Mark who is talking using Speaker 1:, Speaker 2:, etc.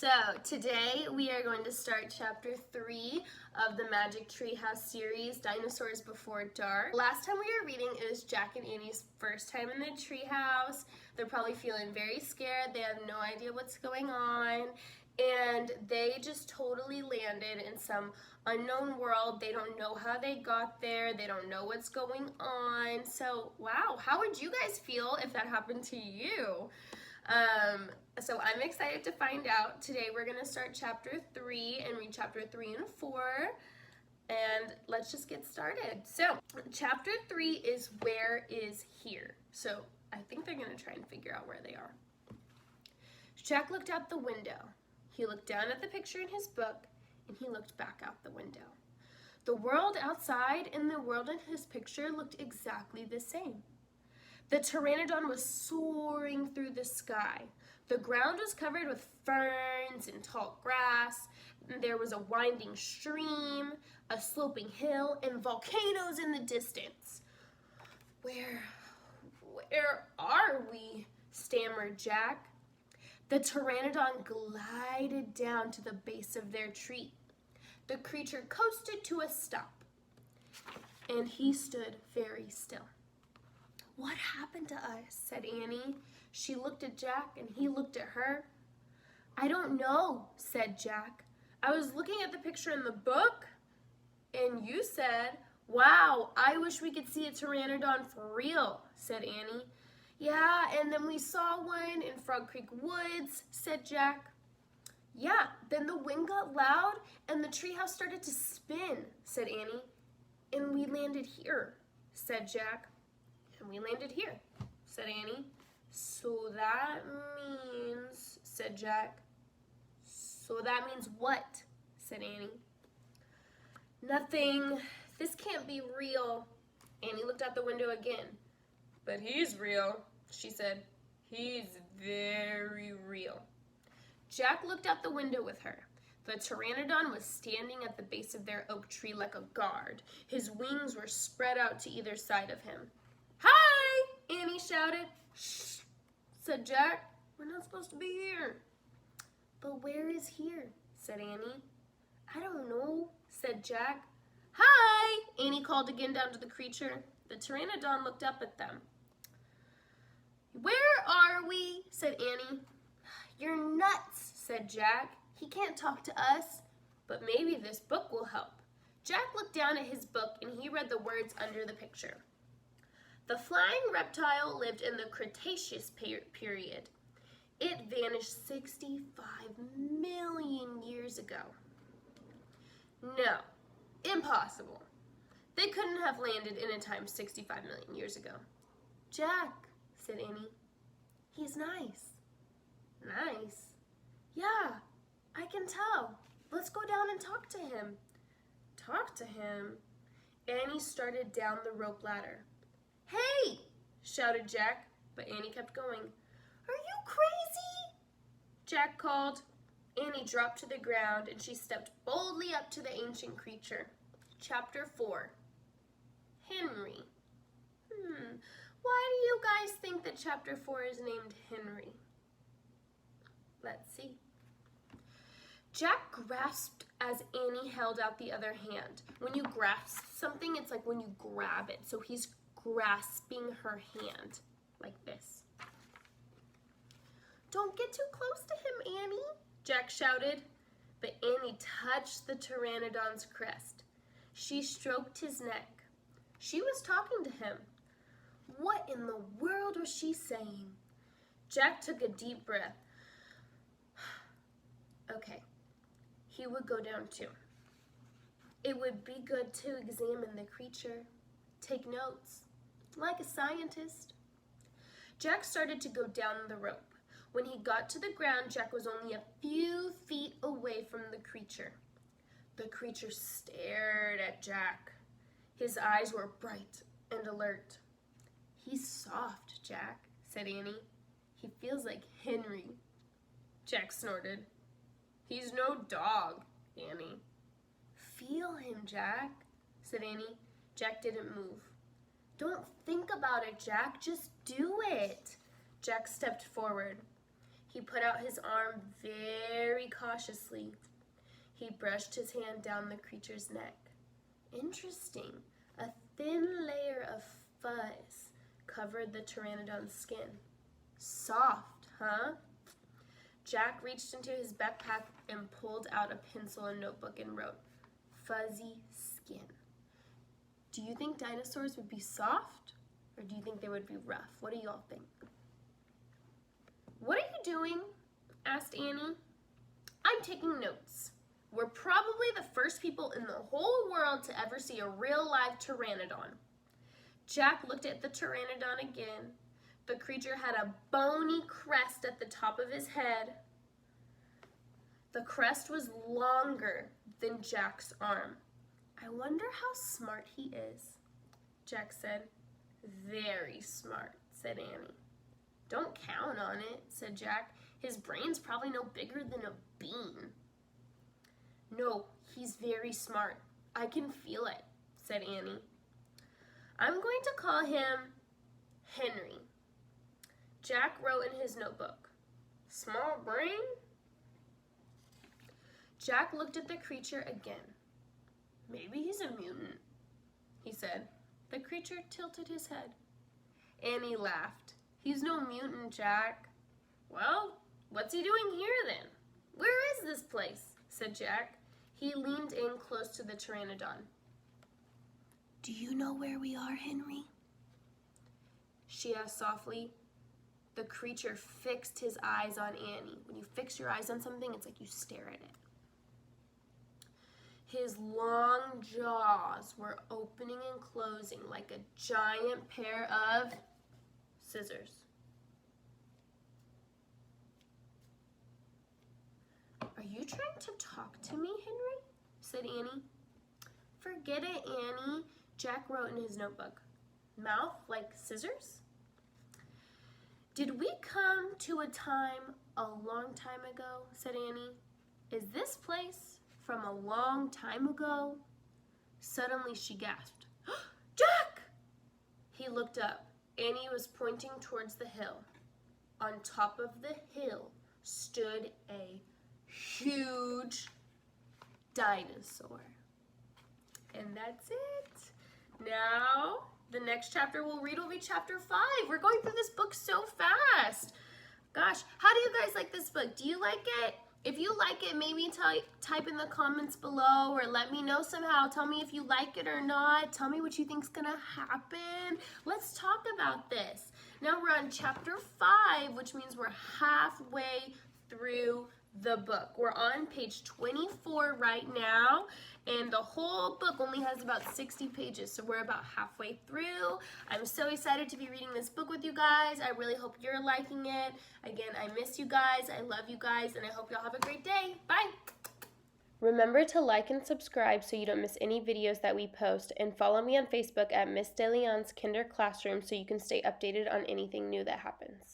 Speaker 1: So today we are going to start chapter 3 of the Magic Treehouse series, Dinosaurs Before Dark. Last time we were reading, it was Jack and Annie's first time in the treehouse. They're probably feeling very scared. They have no idea what's going on. And they just totally landed in some unknown world. They don't know how they got there. They don't know what's going on. So, wow, how would you guys feel if that happened to you? So I'm excited to find out. Today we're going to start chapter 3 and read chapter 3 and 4. And let's just get started. So, chapter 3 is Where is Here? So, I think they're going to try and figure out where they are. Jack looked out the window. He looked down at the picture in his book, and he looked back out the window. The world outside and the world in his picture looked exactly the same. The pteranodon was soaring through the sky. The ground was covered with ferns and tall grass. There was a winding stream, a sloping hill, and volcanoes in the distance. Where are we? Stammered Jack. The pteranodon glided down to the base of their tree. The creature coasted to a stop, and he stood very still. "What happened to us?" said Annie. She looked at Jack, and he looked at her. "I don't know," said Jack. "I was looking at the picture in the book, and you said, 'Wow, I wish we could see a pteranodon for real,'" said Annie. "Yeah, and then we saw one in Frog Creek Woods," said Jack. "Yeah, then the wind got loud, and the treehouse started to spin," said Annie. "And we landed here," said Jack. "And we landed here," said Annie. "So that means," said Jack. "So that means what?" said Annie. "Nothing. This can't be real." Annie looked out the window again. "But he's real," she said. "He's very real." Jack looked out the window with her. The pteranodon was standing at the base of their oak tree like a guard. His wings were spread out to either side of him. "Hi!" Annie shouted. "Shh!" said Jack. "We're not supposed to be here." "But where is here?" said Annie. "I don't know," said Jack. "Hi!" Annie called again down to the creature. The pteranodon looked up at them. "Where are we?" said Annie. "You're nuts," said Jack. "He can't talk to us." "But maybe this book will help." Jack looked down at his book and he read the words under the picture. The flying reptile lived in the Cretaceous period. It vanished 65 million years ago. No, impossible. They couldn't have landed in a time 65 million years ago. "Jack," said Annie. "He's nice." "Nice?" "Yeah, I can tell. Let's go down and talk to him." "Talk to him?" Annie started down the rope ladder. "Hey!" shouted Jack, but Annie kept going. "Are you crazy?" Jack called. Annie dropped to the ground and she stepped boldly up to the ancient creature. Chapter 4. Henry. Why do you guys think that chapter 4 is named Henry? Let's see. Jack grasped as Annie held out the other hand. When you grasp something, it's like when you grab it. So he's grasping her hand like this. "Don't get too close to him, Annie," Jack shouted. But Annie touched the pteranodon's crest. She stroked his neck. She was talking to him. What in the world was she saying? Jack took a deep breath. Okay, he would go down too. It would be good to examine the creature, take notes, like a scientist. Jack started to go down the rope. When he got to the ground, Jack was only a few feet away from the creature. The creature stared at Jack. His eyes were bright and alert. "He's soft, Jack," said Annie. "He feels like Henry." Jack snorted. "He's no dog, Annie." "Feel him, Jack," said Annie. Jack didn't move. "Don't think about it, Jack. Just do it." Jack stepped forward. He put out his arm very cautiously. He brushed his hand down the creature's neck. Interesting. A thin layer of fuzz covered the pteranodon's skin. Soft, huh? Jack reached into his backpack and pulled out a pencil and notebook and wrote, "Fuzzy skin." Do you think dinosaurs would be soft, or do you think they would be rough? What do y'all think? "What are you doing?" asked Annie. "I'm taking notes. We're probably the first people in the whole world to ever see a real live pteranodon." Jack looked at the pteranodon again. The creature had a bony crest at the top of his head. The crest was longer than Jack's arm. "I wonder how smart he is," Jack said. "Very smart," said Annie. "Don't count on it," said Jack. "His brain's probably no bigger than a bean." "No, he's very smart. I can feel it," said Annie. "I'm going to call him Henry." Jack wrote in his notebook, "Small brain?" Jack looked at the creature again. "Maybe he's a mutant," he said. The creature tilted his head. Annie laughed. "He's no mutant, Jack." "Well, what's he doing here then? Where is this place?" said Jack. He leaned in close to the pteranodon. "Do you know where we are, Henry?" she asked softly. The creature fixed his eyes on Annie. When you fix your eyes on something, it's like you stare at it. His long jaws were opening and closing like a giant pair of scissors. "Are you trying to talk to me, Henry?" said Annie. "Forget it, Annie," Jack wrote in his notebook. "Mouth like scissors?" "Did we come to a time a long time ago?" said Annie. "Is this place from a long time ago?" Suddenly she gasped. "Jack!" He looked up. Annie was pointing towards the hill. On top of the hill stood a huge dinosaur. And that's it. Now, the next chapter we'll read will be chapter 5. We're going through this book so fast. Gosh, how do you guys like this book? Do you like it? If you like it, maybe type in the comments below or let me know somehow. Tell me if you like it or not. Tell me what you think's gonna happen. Let's talk about this. Now we're on chapter 5, which means we're halfway through the book. We're on page 24 right now, and the whole book only has about 60 pages, so we're about halfway through. I'm so excited to be reading this book with you guys. I really hope you're liking it. Again, I miss you guys, I love you guys, and I hope y'all have a great day. Bye! Remember to like and subscribe so you don't miss any videos that we post, and follow me on Facebook at Miss DeLeon's Kinder Classroom so you can stay updated on anything new that happens.